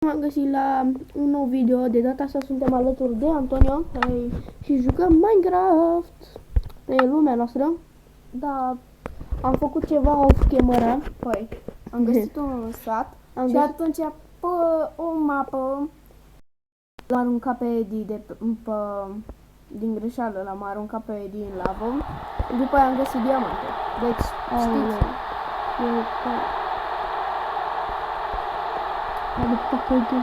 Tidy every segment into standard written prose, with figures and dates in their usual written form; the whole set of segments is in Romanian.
M-am găsit la un nou video. De data asta suntem alături de Antonio și jucăm Minecraft pe lumea noastră. Da, am făcut ceva off-camera. Păi, am găsit un sat și atunci pe o mapă l-am aruncat pe Eddie din greșeală, l-am aruncat pe Eddie în lavă. După aia am găsit diamante. Deci, știți? Am făcut Încă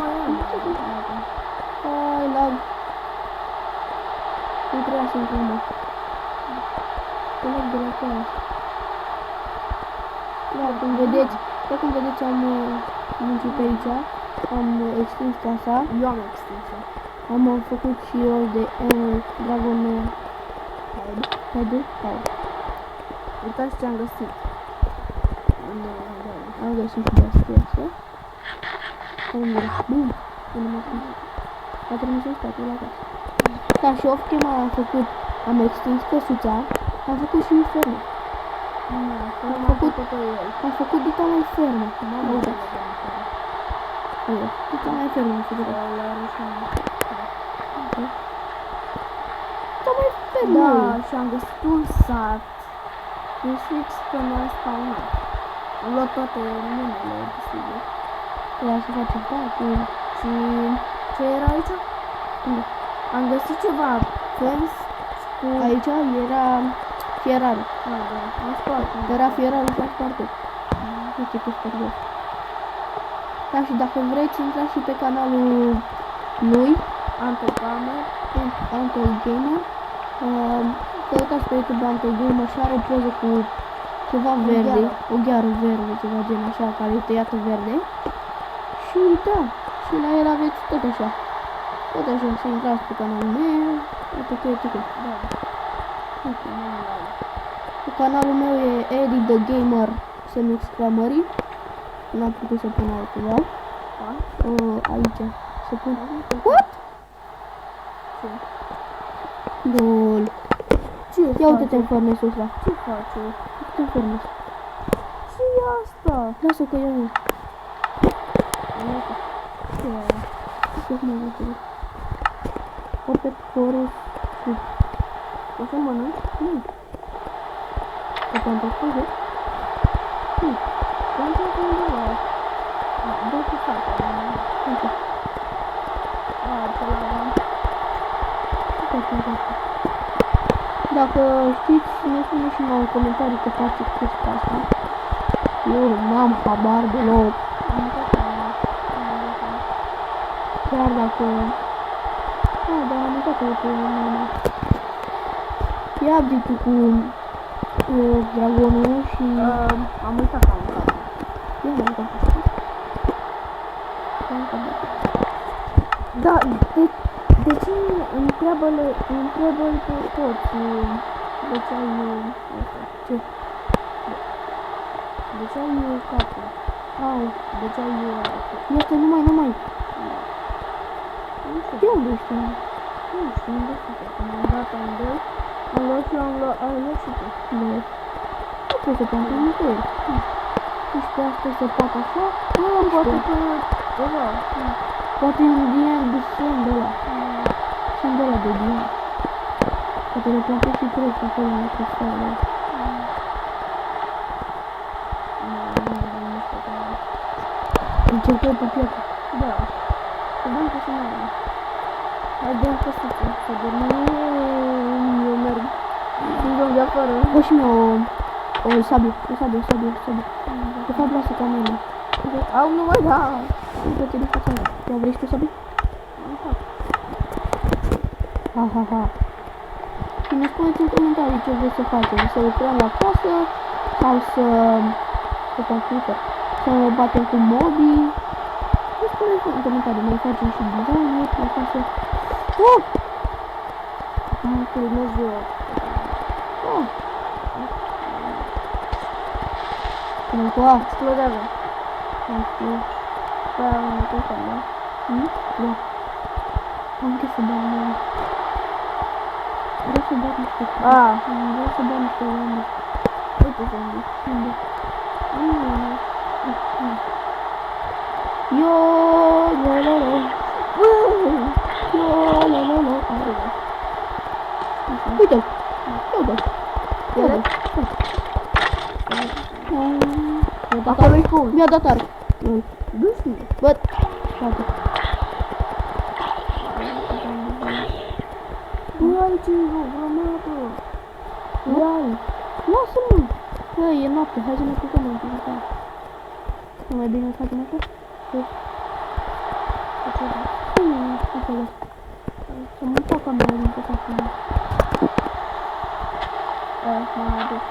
mai am. Hai, lag. Nu trebuia să intru, mă. Te lag de la care. Da, cum vedeți, am muncit pe aici. Am extins casa. Eu am extins-o. Am făcut și eu de Dragon Head. Uitați ce am găsit. Am găsit și de astea. Bun. A trimis un statul la casă. Da, și off-camera am extins căsuța. Am făcut și fermă. Am făcut dita mai fermă. Dita mai fermă. Da, și am găsit un sat. Deci fix pe noi spawnat. Am luat toate minele, desigur. Trebuia să facem patul. Și ce era aici? Am găsit ceva fence cu... Aici era fierarul. Am spart. Era fierarul și a spart-o. Uite ce spart. Da, și dacă vreți, intrați și pe canalul lui Anto Gamer. Căutați pe YouTube Anto Gamer și are o poză cu ceva verde, o gheară verde, ceva gen așa, care e tăiată verde. Și da, și la el aveți tot așa. Tot așa, să intrați pe canalul meu, etc. Da. Pe canalul meu e Eddie the Gamer, semn-exclamării. N-am putut să pun altceva. Aici, să pun... What? LOL. Ia uite-te în furnace-ul ăsta. Ce faci? Uite-te în furnace. Ce e asta? Lasă că eu nu. Ce e aia? Ce mai uite? Opet corus. O să mănânc? Nu. Că te-am păcut, nu? Nu. Te-am păcut undeva. Dă cu fata. Uite. Ce l-am. Dacă știți, ne spuneți și în comentarii că faceți chestia asta. Eu n-am habar deloc. Chiar dacă... dar am uitat că e update-ul cu dragonul și... Am uitat că am uitat. Eu m-am uitat. Da, de ce întreabă-l pe toți de ce ai asta? Ce? De ce ai capul? De ce ai este numai. Nu știu. De unde ești? Nu știu, unde sunt. Când am dat amândoi, am luat și ai luat și tu. Nu trebuie să te-am primit pe el. Și pe asta se poate așa? Nu, poate că... Ceva. Poate un DM de semn de ăla. Semn de ăla de DM. Poate le plantezi și crezi acolo în cristalul. Încercăm pe piață. Da. Să dăm pe să mai am. Hai, dăm pe să dormim. Eu merg. Sunt de afară. Bă, și mie o sabie. De fapt, lasă ca mine. Au, nu mai da. Uite-te de fața mea. Ia vrei și tu sabie? Ha. Și ne spuneți în comentarii ce vreți să facem. Să lucrăm la casă sau să batem cu mobii. Ne spuneți în comentarii. Mai facem și design-uri, mai facem... Filmez eu. Cum cu Explodează. Da, nu te fac, da? Da. Am chef să dau mă. Vreau să dau niște oameni. Uite zombie. Unde? Yo, lo, lo, lo. Yo, lo, lo, lo. Uite-l. Uite-l. Vedeți? Mi-a dat Acolo-i arc. full. Mi-a dat arc. Du-și-mă. Bă, gata. Bă, aici e o grămadă. Ia-l. Lasă-mă. Bă, e noapte. Hai să ne culcăm în pic. Nu mai bine să facem așa? Acolo. Să mă fac camera din tot acolo. M-a adus.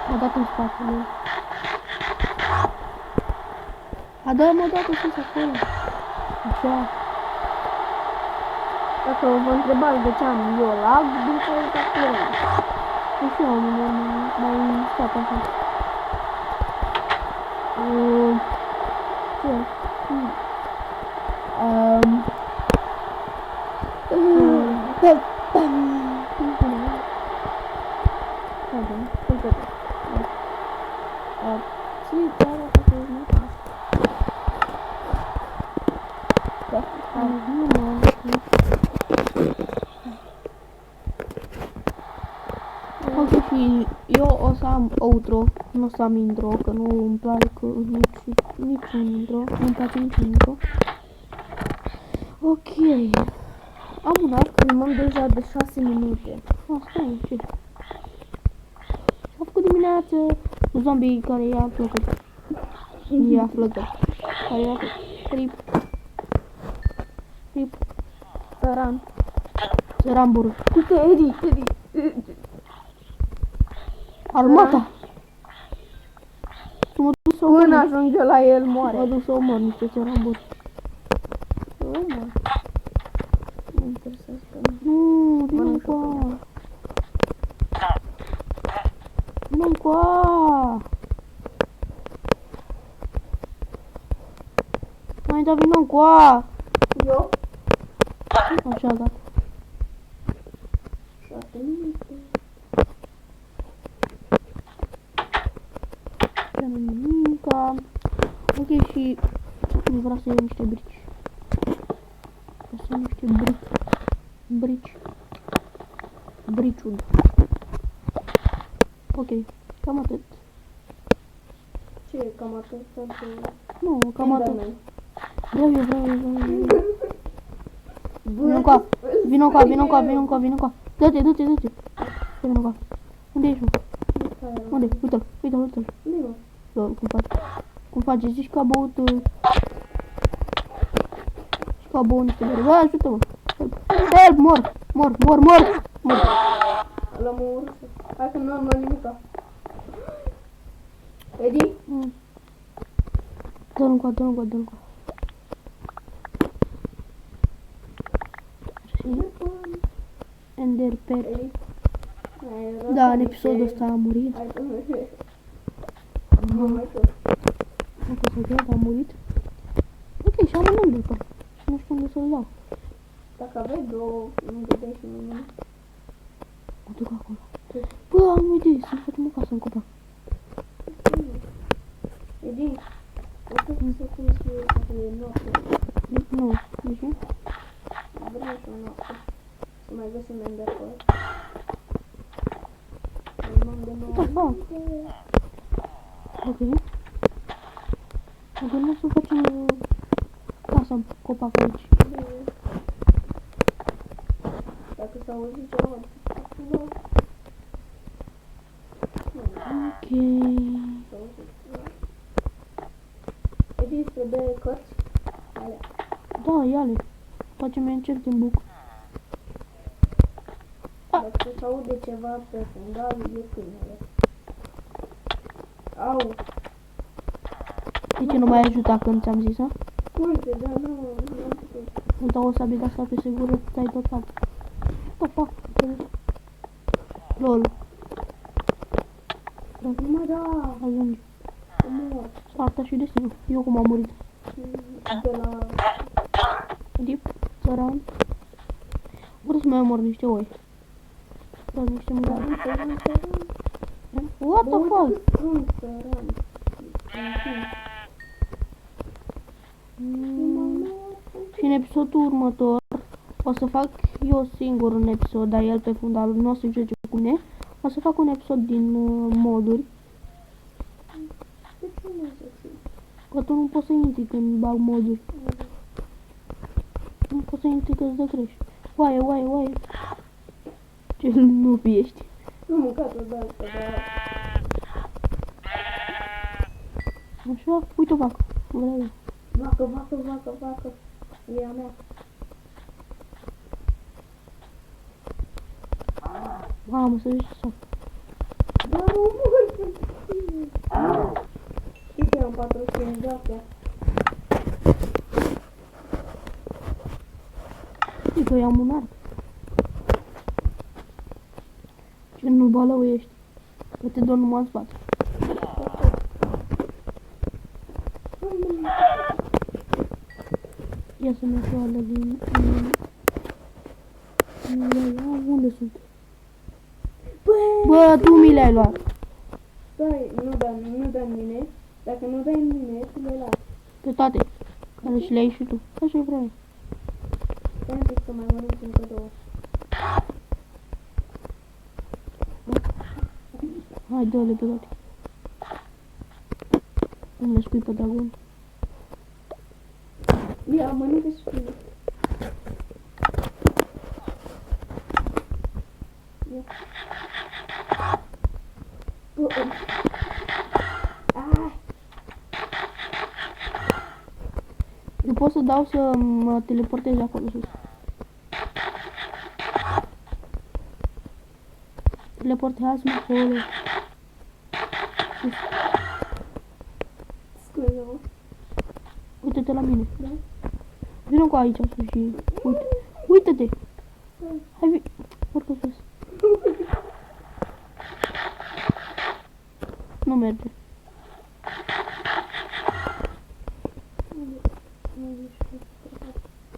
M-a dat în spatele. A, da, m-a dat sus acolo. Așa. Dacă vă întrebați de ce am eu lag, din cauza acolo. Și eu am mai stat așa. Ce? Ok, și eu o să am outro, nu o să am intro, că nu îmi place niciun intro, nu-mi place niciun intro. Ok, am un arc, Filmăm deja de 6 minute. asta e, ce? S-a făcut dimineață, un zombie care ia flăcări. Ia flăcări. Care ia flăcări. Rip. Săran. Rambur. Uite, Eddie. Armata! Să mă duc să Până omor. ajunge la el, moare. Mă duc să omor niște țăramburi. Mă interesează că nu. Nu, vină Mănâncă încoa. Vină încoa. Mai da, vină încoa. Eu? Așa, gata. 7 minute. Nu nimica. Ok, și vreau să iau niște brici. Vreau să iau niște brici. Briciul. Ok, cam atât. Ce e cam atât? Nu, cam atât. Enderman. Vreau eu. Vino încoa. Dă-te. Vino încoa. Unde ești, mă? Unde? Uite-l. Lol, cum face? Zici că a băut... Zici că a băut niște bere. Bă, ajută-mă! Help! Mor! L-am urât. Hai că nu am luat nimica. Eddie? Dă-l încoa. Ender Pet. Eddie? Da, în episodul ăsta a murit. Hai să nu A murit. Ok, și am un nume după. Și nu știu unde să-l dau. Dacă aveai două, nu vedeai și mine. Mă duc acolo. Bă, am o idee, să facem o casă în copac. Eddie? O să cum să e noapte. Nu, de ce? Vreau și o noapte. Să mai găsim ender pe ăla. What the fuck? Ok. Mă gândesc să facem casa în copac aici. Dacă s-a auzit ceva, Ok. s-a auzit. Eddie, îți trebuie cărți? Alea. Da, ia-le. Facem încet în buc. Dacă se aude ceva pe fundal, e câinele. Au! De ce nu mai ajuta când ți-am zis, a? Uite, da, nu am putut. Îmi dau o sabie de asta pe sigură, ți-ai tot fac. What the fuck? Lol. Nu mă da! Ajunge. Mor. Asta și destinul. Eu cum am murit. De la... Dip, țăran. Vreau să mai omor niște oi. Vreau niște mâncare. What the fuck? Sunt săran. Și în episodul următor o să fac eu singur un episod, dar el pe fundalul nu o să joace cu mine. O să fac un episod din moduri. De ce nu să fie? Că tu nu poți să intri când bag moduri. Nu poți să intri că îți dă greș. Oaie. Ce nu ești. Nu mâncat-o de asta, dar... Așa, uite o vacă. Vreau eu. Vacă. E a mea. Mamă, să zici să. Da, nu mor. Știi că e un patrocin de astea. Știi că eu am un arc. Ce nu balău ești. Că te dau numai în spate. Ia să-mi iau alea din... Unde sunt? Bă, tu mi le-ai luat. Stai, nu dai în mine. Dacă nu dai în mine, tu le lași. Pe toate. Care și le-ai și tu. Așa vreau. Stai un pic să mai mănânc încă două. Hai, dă-le pe toate. Nu le scui pe dragon. Ia, mănâncă și tu. Ia. Eu pot să dau să mă teleportez acolo sus. Teleportează-mă acolo. Sus. Scuze-mă. Uite-te la mine. Da? Vino cu aici sus și... Uite. Uite-te. Hai, urcă sus. Nu merge.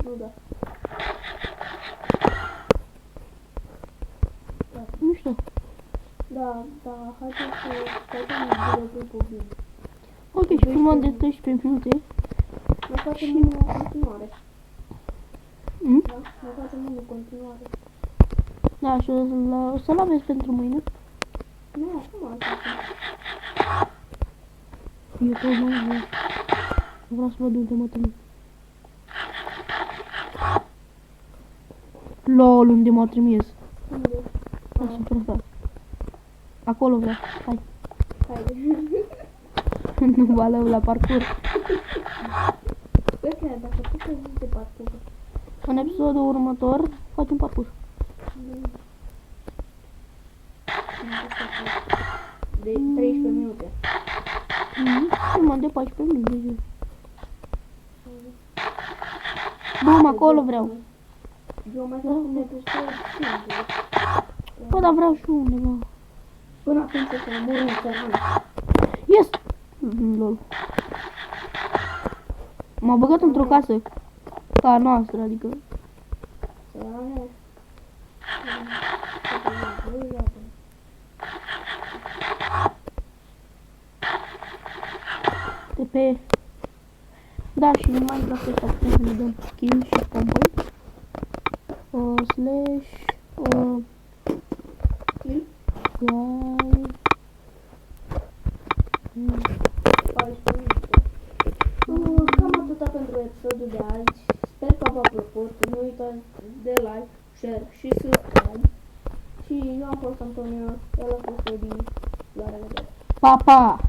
Nu da. Nu știu. Da, haide să facem un bine. Ok, și filmăm de 13 minute. Mai facem unul în continuare. Da? Mai facem unul în continuare. Da, și o să-l aveți pentru mâine. Nu, acum am facem. Eu tot nu vreau să văd unde mă trimis. LOL, unde m-a trimis. Unde? Așa, frate. Acolo vreau. Hai. Haide. Nu balăm la parcurs. Băi, chiar, dacă tu te zici de parcurs. În episodul următor facem parcurs. De 13 minute. Filmăm de 14 minute. De bum, acolo vreau. Eu mai fac un episod simplu. Bă, dar vreau și undeva. Până atunci să mă mor în țăran. Yes! LOL. M-a băgat într-o casă. Ca a noastră, adică. Țărane. TP. Da, și în Minecraft ăsta putem să ne dăm skill și pompă. Slash Kill? guy. 14 minute. Cam atâta pentru episodul de azi. Sper că v-a plăcut. Nu uitați de like, share și subscribe. Și eu am fost Antonio, el a fost Edi. La revedere! Pa, pa!